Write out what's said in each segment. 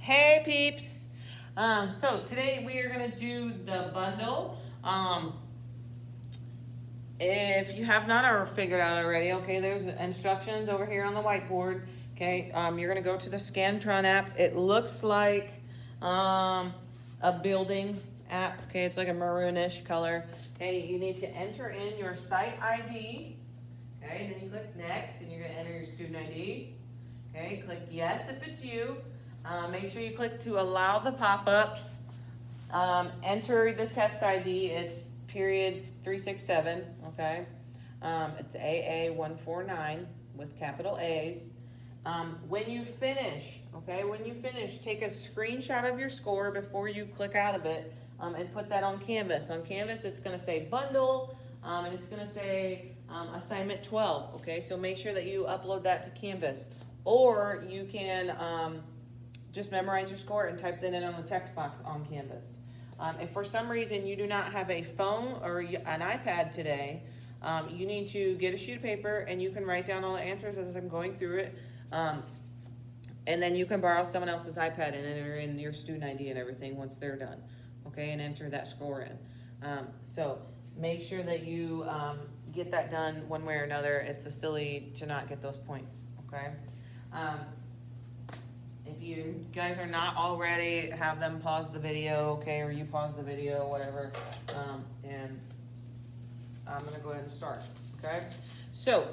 Hey peeps! So today we are going to do the bundle. If you have not or figured out already, okay, there's instructions over here on the whiteboard. Okay, you're going to go to the Scantron app. It looks like a building app. Okay, it's like a maroonish color. Okay, you need to enter in your site ID. Okay, then you click next, and you're going to enter your student ID. Okay, click yes if it's you. Make sure you click to allow the pop-ups. Enter the test ID. It's period 367. Okay, it's AA149 with capital A's. When you finish, take a screenshot of your score before you click out of it, and put that on Canvas. On Canvas, it's going to say bundle, and it's going to say assignment 12. Okay, so make sure that you upload that to Canvas. Or you can just memorize your score and type that in on the text box on Canvas. If for some reason you do not have a phone or an iPad today, you need to get a sheet of paper and you can write down all the answers as I'm going through it. And then you can borrow someone else's iPad and enter in your student ID and everything once they're done. Okay, and enter that score in. So make sure that you get that done one way or another. It's a silly to not get those points. Okay. If you guys are not already, have them pause the video, okay, or you pause the video, whatever, and I'm going to go ahead and start, okay? So,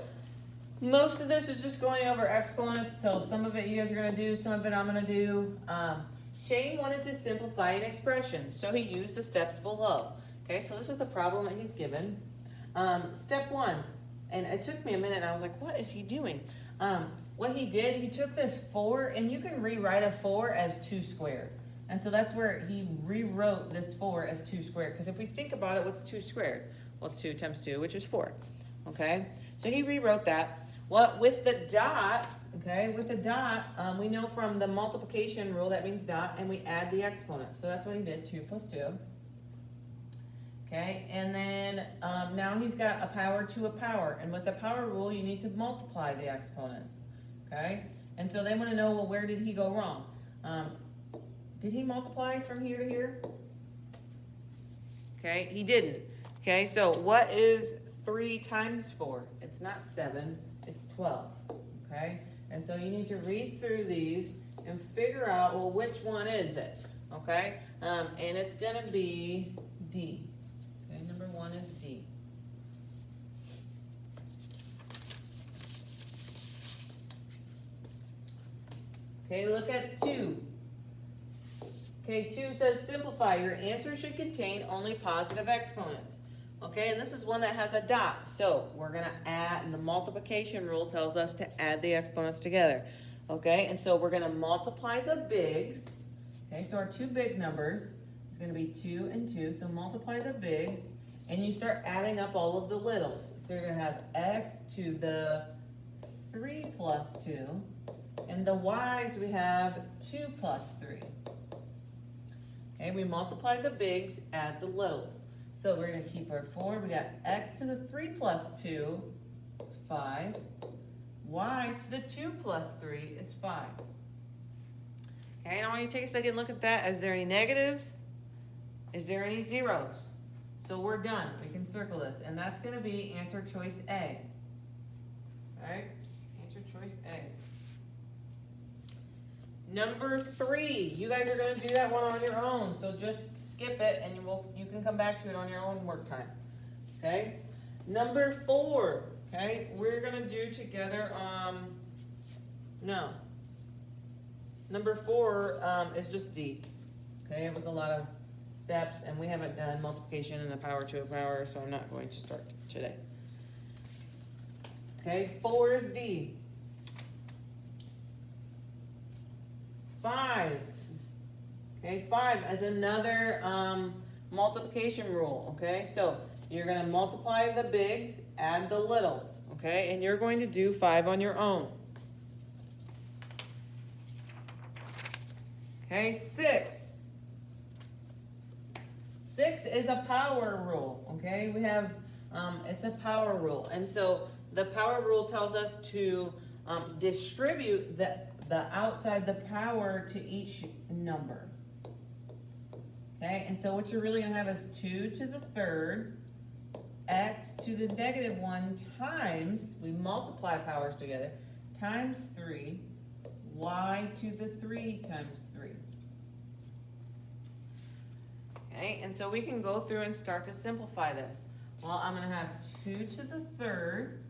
most of this is just going over exponents, so some of it you guys are going to do, some of it I'm going to do. Shane wanted to simplify an expression, so he used the steps below, okay? So this is the problem that he's given. Step 1, and it took me a minute, and I was like, what is he doing? What he did, he took this 4, and you can rewrite a 4 as 2 squared. And so that's where he rewrote this 4 as 2 squared. Because if we think about it, what's 2 squared? Well, 2 times 2, which is 4. Okay? So he rewrote that. Well, with the dot, okay, we know from the multiplication rule that means dot, and we add the exponent. So that's what he did, 2 plus 2. Okay, and then now he's got a power to a power. And with the power rule, you need to multiply the exponents. Okay, and so they want to know, well, where did he go wrong? Did he multiply from here to here? Okay, he didn't. Okay, so what is 3 times 4? It's not 7, it's 12. Okay, and so you need to read through these and figure out, well, which one is it? Okay, and it's going to be D. Okay, number 1 is D. Okay, look at 2. Okay, 2 says simplify. Your answer should contain only positive exponents. Okay, and this is one that has a dot. So we're going to add, and the multiplication rule tells us to add the exponents together. Okay, and so we're going to multiply the bigs. Okay, so our 2 big numbers is going to be 2 and 2. So multiply the bigs, and you start adding up all of the littles. So you're going to have x to the 3 plus 2. And the y's, we have 2 plus 3. Okay, we multiply the bigs, add the littles. So we're going to keep our 4. We got x to the 3 plus 2 is 5. Y to the 2 plus 3 is 5. Okay, now I want you to take a second and look at that. Is there any negatives? Is there any zeros? So we're done. We can circle this. And that's going to be answer choice A. Okay, answer choice A. Number 3, you guys are going to do that one on your own, so just skip it and you can come back to it on your own work time. Okay? Number 4, okay, we're going to do together, no. Number 4 is just D. Okay, it was a lot of steps, and we haven't done multiplication and the power to a power, so I'm not going to start today. Okay, 4 is D. 5. Okay, 5 as another multiplication rule. Okay, so you're going to multiply the bigs, add the littles. Okay, and you're going to do 5 on your own. Okay, 6. 6 is a power rule. Okay, we have, it's a power rule. And so the power rule tells us to distribute the outside the power to each number. Okay, and so what you're really gonna have is 2 to the third x to the negative 1 times, we multiply powers together, times 3, y to the 3 times 3. Okay, and so we can go through and start to simplify this. Well, I'm gonna have 2 to the third,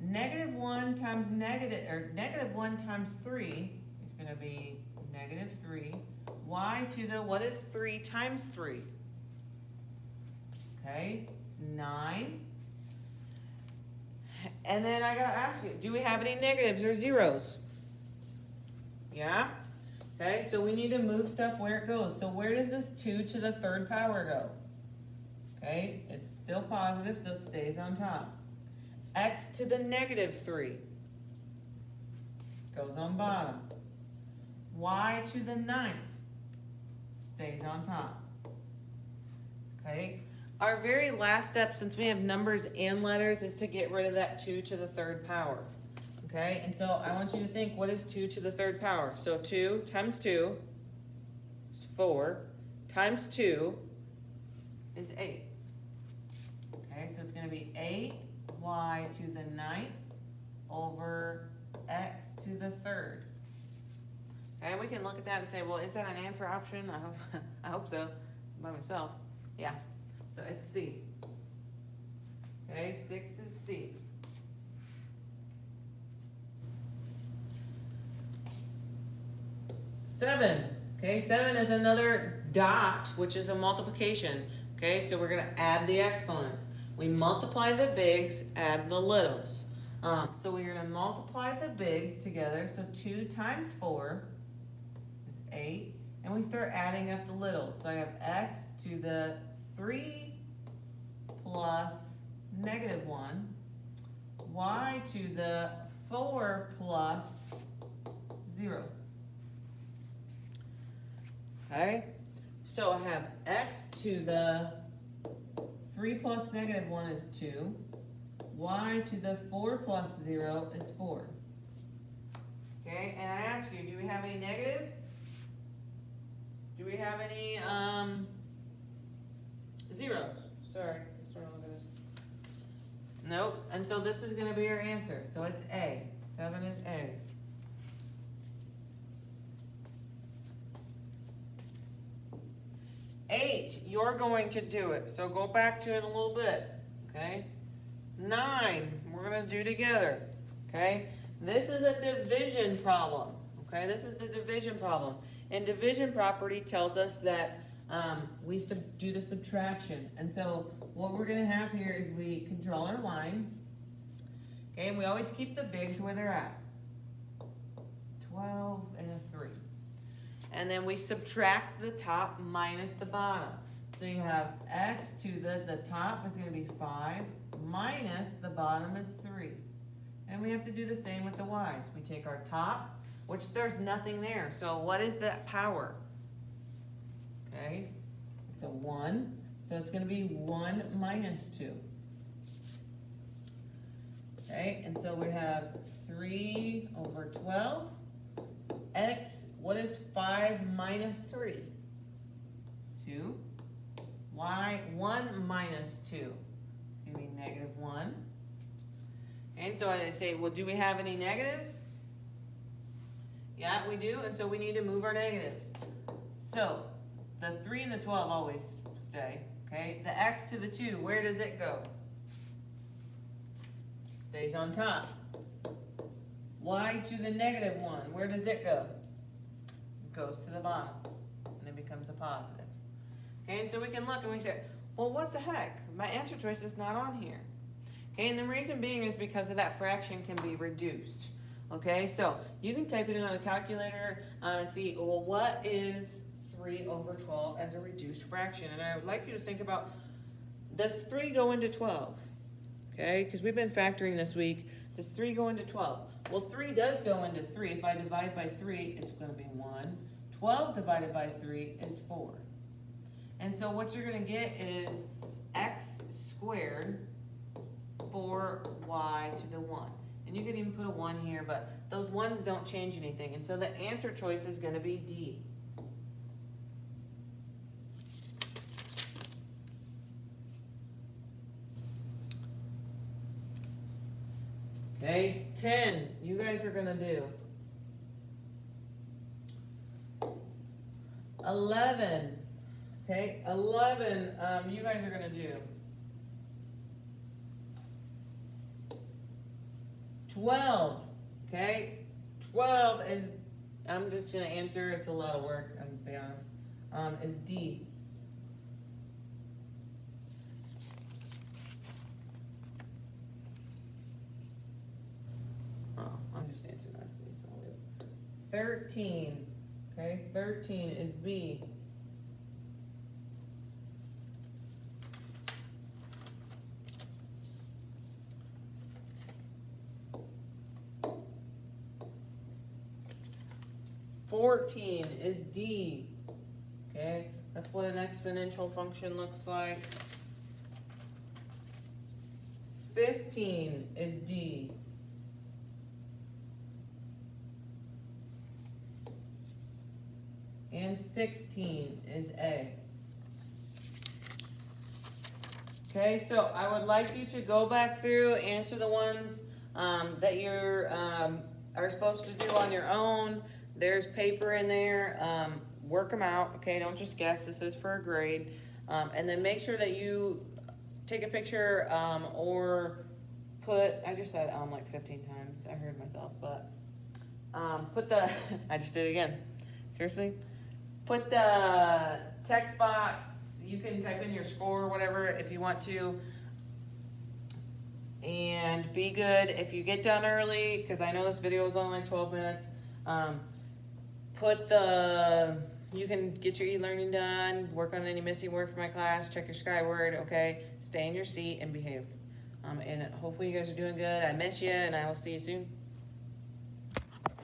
negative 1 times negative 1 times 3 is gonna be negative 3, y to the, what is 3 times 3? Okay, it's 9. And then I gotta ask you, do we have any negatives or zeros? Yeah? Okay, so we need to move stuff where it goes. So where does this 2 to the third power go? Okay, it's still positive, so it stays on top. X to the negative 3 goes on bottom. Y to the 9th stays on top. Okay, our very last step, since we have numbers and letters, is to get rid of that 2 to the third power. Okay, and so I want you to think, what is 2 to the third power? So 2 times 2 is 4, times 2 is 8. Okay, so it's going to be 8y to the 9th over x to the third. And we can look at that and say, well, is that an answer option? I hope so. It's by myself. Yeah. So it's C. Okay, 6 is C. Seven. Okay, 7 is another dot, which is a multiplication. Okay, so we're going to add the exponents. We multiply the bigs, add the littles. So we're going to multiply the bigs together. So 2 times 4 is 8. And we start adding up the littles. So I have x to the 3 plus negative 1. Y to the 4 plus 0. Okay, so I have x to the 3 plus negative 1 is 2. Y to the 4 plus 0 is 4. Okay, and I ask you, do we have any negatives? Do we have any zeros? Sorry, let's look at this. Nope, and so this is going to be our answer. So it's A. 7 is A. 8, you're going to do it. So go back to it a little bit, okay? 9, we're going to do together, okay? This is a division problem, okay? This is the division problem. And division property tells us that we do the subtraction. And so what we're going to have here is we can draw our line, okay? And we always keep the bigs where they're at. 12 and a 3. And then we subtract the top minus the bottom. So you have x to the top is going to be 5 minus the bottom is 3. And we have to do the same with the y's. We take our top, which there's nothing there. So what is that power? Okay, it's a 1. So it's going to be 1 minus 2. Okay, and so we have 3 over 12. X, what is 5 minus 3? 2. Y, 1 minus 2. Give me negative 1. And so I say, well, do we have any negatives? Yeah, we do, and so we need to move our negatives. So, the 3 and the 12 always stay, okay? The x to the 2, where does it go? Stays on top. Y to the negative 1, where does it go? It goes to the bottom, and it becomes a positive. Okay, and so we can look and we say, well, what the heck? My answer choice is not on here. Okay, and the reason being is because of that fraction can be reduced. Okay, so you can type it in on the calculator and see, well, what is 3 over 12 as a reduced fraction? And I would like you to think about, does 3 go into 12? Okay, because we've been factoring this week. Does 3 go into 12? Well, 3 does go into 3. If I divide by 3, it's going to be 1. 12 divided by 3 is 4. And so what you're going to get is x squared 4y to the 1. And you could even put a 1 here, but those 1s don't change anything. And so the answer choice is going to be D. Okay, 10, you guys are going to do. 11, okay, 11, you guys are going to do. 12, okay, 12 is, I'm just going to answer, it's a lot of work, I'm going to be honest, is D. Oh, I'm just answering nicely, so I'll do 13, okay, 13 is B. $14 is D, okay? That's what an exponential function looks like. 15 is D. And 16 is A. Okay, so I would like you to go back through, answer the ones that you're are supposed to do on your own. There's paper in there. Work them out, okay? Don't just guess. This is for a grade. And then make sure that you take a picture or put, I just said like 15 times. I heard myself, but put the, I just did it again. Seriously? Put the text box. You can type in your score or whatever if you want to. And be good. If you get done early, because I know this video is only like 12 minutes, you can get your e-learning done, work on any missing work for my class, check your Skyward, okay? Stay in your seat and behave. And hopefully you guys are doing good. I miss you, and I will see you soon.